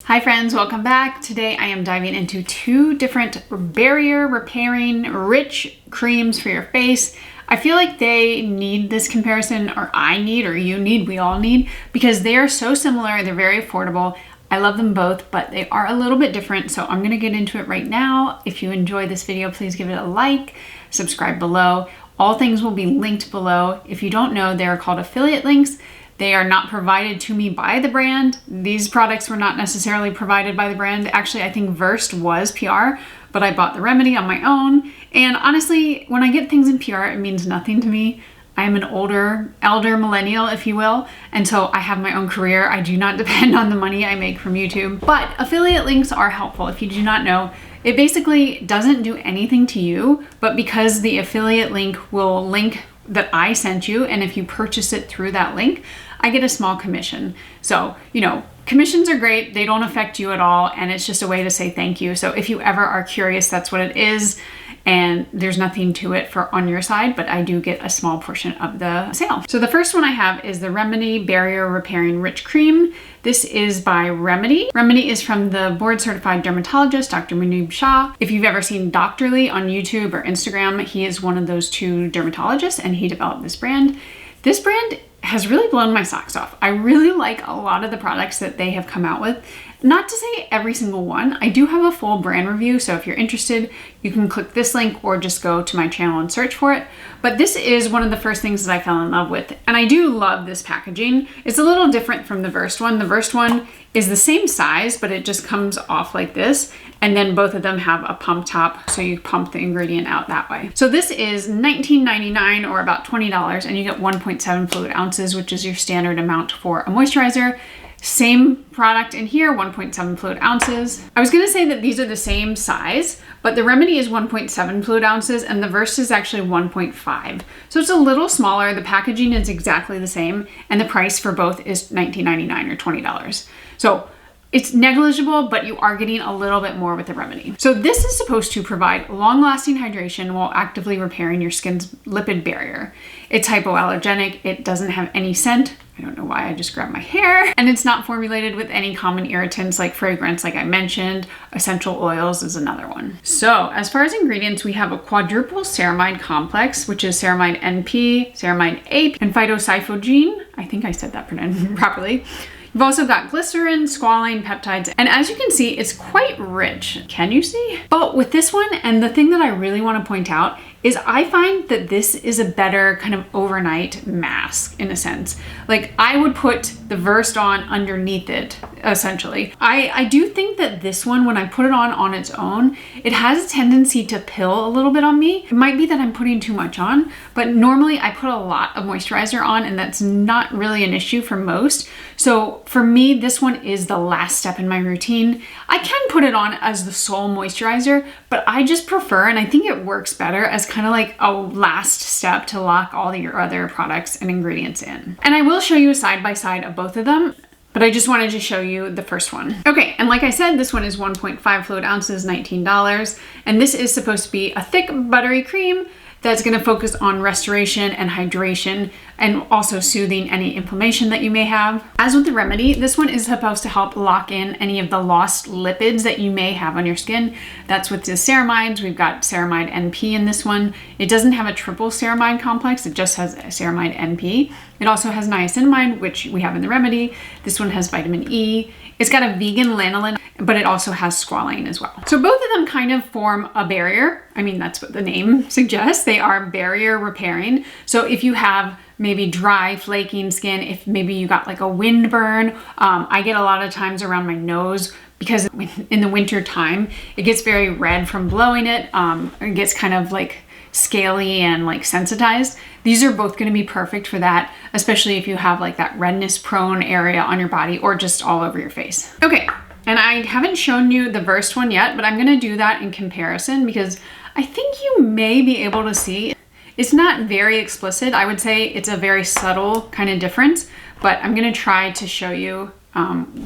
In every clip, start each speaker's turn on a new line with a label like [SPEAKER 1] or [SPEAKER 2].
[SPEAKER 1] Hi friends, welcome back. Today I am diving into two different barrier repairing rich creams for your face. I feel like they need this comparison, or I need, or you need, we all need, because they are so similar. They're very affordable. I love them both, but they are a little bit different. So I'm gonna get into it right now. If you enjoyed this video, please give it a like, subscribe below. All things will be linked below. If you don't know, they are called affiliate links. They are not provided to me by the brand. These products were not necessarily provided by the brand. Actually, I think VERSED was PR, but I bought the remedy on my own. And honestly, when I get things in PR, it means nothing to me. I am an elder millennial, if you will. And so I have my own career. I do not depend on the money I make from YouTube. But affiliate links are helpful. If you do not know, it basically doesn't do anything to you, but because the affiliate link will link that I sent you, and if you purchase it through that link, I get a small commission. So, you know, commissions are great. They don't affect you at all. And it's just a way to say thank you. So if you ever are curious, that's what it is. And there's nothing to it for on your side, but I do get a small portion of the sale. So the first one I have is the Remedy Barrier Repairing Rich Cream. This is by Remedy. Remedy is from the board certified dermatologist, Dr. Manoob Shah. If you've ever seen Doctorly on YouTube or Instagram, he is one of those two dermatologists and he developed this brand. This brand has really blown my socks off. I really like a lot of the products that they have come out with. Not to say every single one. I do have a full brand review, so if you're interested, you can click this link or just go to my channel and search for it. But this is one of the first things that I fell in love with. And I do love this packaging. It's a little different from the VERSED one. The VERSED one is the same size, but it just comes off like this. And then both of them have a pump top, so you pump the ingredient out that way. So this is $19.99 or about $20, and you get 1.7 fluid ounces, which is your standard amount for a moisturizer. Same product in here, 1.7 fluid ounces. I was gonna say that these are the same size, but the Remedy is 1.7 fluid ounces and the VERSED is actually 1.5. So it's a little smaller. The packaging is exactly the same and the price for both is $19.99 or $20. So it's negligible, but you are getting a little bit more with the Remedy. So this is supposed to provide long-lasting hydration while actively repairing your skin's lipid barrier. It's hypoallergenic, it doesn't have any scent. I don't know why I just grabbed my hair. And it's not formulated with any common irritants like fragrance, like I mentioned. Essential oils is another one. So as far as ingredients, we have a quadruple ceramide complex, which is ceramide NP, ceramide A, and phytocyphogene. I think I said that properly. You've also got glycerin, squalane, peptides, and as you can see, it's quite rich. Can you see? But with this one, and the thing that I really want to point out is I find that this is a better kind of overnight mask in a sense. Like I would put the VERSED on underneath it, essentially. I do think that this one, when I put it on its own, it has a tendency to pill a little bit on me. It might be that I'm putting too much on, but normally I put a lot of moisturizer on and that's not really an issue for most. So for me, this one is the last step in my routine. I can put it on as the sole moisturizer, but I just prefer, and I think it works better as kind of like a last step to lock all your other products and ingredients in. And I will show you a side-by-side of both of them, but I just wanted to show you the first one. Okay, and like I said, this one is 1.5 fluid ounces, $19, and this is supposed to be a thick, buttery cream that's gonna focus on restoration and hydration and also soothing any inflammation that you may have. As with the Remedy, this one is supposed to help lock in any of the lost lipids that you may have on your skin. That's with the ceramides. We've got ceramide NP in this one. It doesn't have a triple ceramide complex. It just has ceramide NP. It also has niacinamide, which we have in the Remedy. This one has vitamin E. It's got a vegan lanolin, but it also has squalane as well. So both of them kind of form a barrier. I mean, that's what the name suggests. They are barrier repairing. So if you have maybe dry, flaking skin, if maybe you got like a windburn, I get a lot of times around my nose because in the winter time, it gets very red from blowing it. It gets kind of like scaly and like sensitized. These are both going to be perfect for that, especially if you have like that redness prone area on your body or just all over your face. Okay, and I haven't shown you the VERSED one yet, but I'm going to do that in comparison because I think you may be able to see. It's not very explicit. I would say it's a very subtle kind of difference, but I'm going to try to show you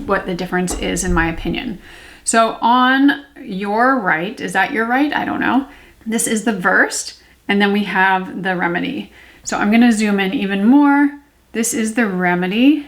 [SPEAKER 1] what the difference is in my opinion. So on your right, is that your right? I don't know. This is the VERSED, and then we have the Remedy. So I'm going to zoom in even more. This is the Remedy.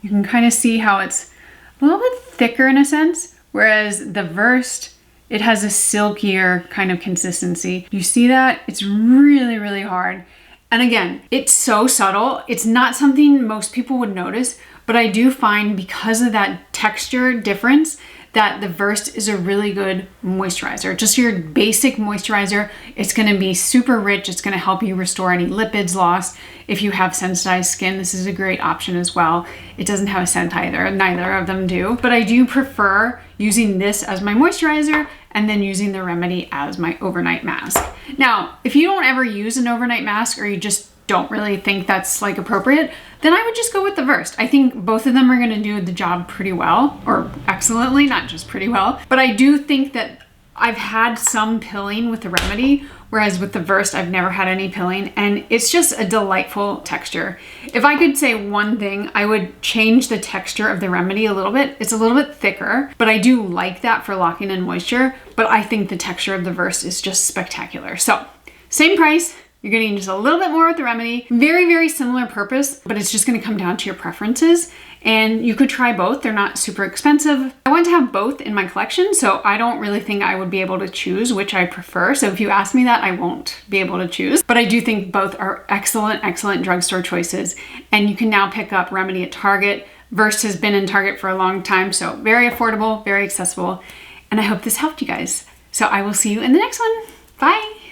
[SPEAKER 1] You can kind of see how it's a a little bit thicker in a sense, whereas the Versed, it has a silkier kind of consistency. You see that? It's really, really hard. And again, it's so subtle. It's not something most people would notice, but I do find because of that texture difference that the Versed is a really good moisturizer. Just your basic moisturizer. It's gonna be super rich. It's gonna help you restore any lipids lost. If you have sensitized skin, this is a great option as well. It doesn't have a scent either, neither of them do. But I do prefer using this as my moisturizer and then using the Remedy as my overnight mask. Now, if you don't ever use an overnight mask or you just don't really think that's like appropriate, then I would just go with the Versed. I think both of them are gonna do the job pretty well, or excellently, not just pretty well. But I do think that I've had some pilling with the Remedy, whereas with the Versed, I've never had any pilling, and it's just a delightful texture. If I could say one thing, I would change the texture of the Remedy a little bit. It's a little bit thicker, but I do like that for locking in moisture, but I think the texture of the Versed is just spectacular. So, same price. You're getting just a little bit more with the Remedy. Very, very similar purpose, but it's just gonna come down to your preferences. And you could try both. They're not super expensive. I want to have both in my collection, so I don't really think I would be able to choose which I prefer. So if you ask me that, I won't be able to choose. But I do think both are excellent, excellent drugstore choices. And you can now pick up Remedy at Target. Versed has been in Target for a long time, so very affordable, very accessible. And I hope this helped you guys. So I will see you in the next one. Bye.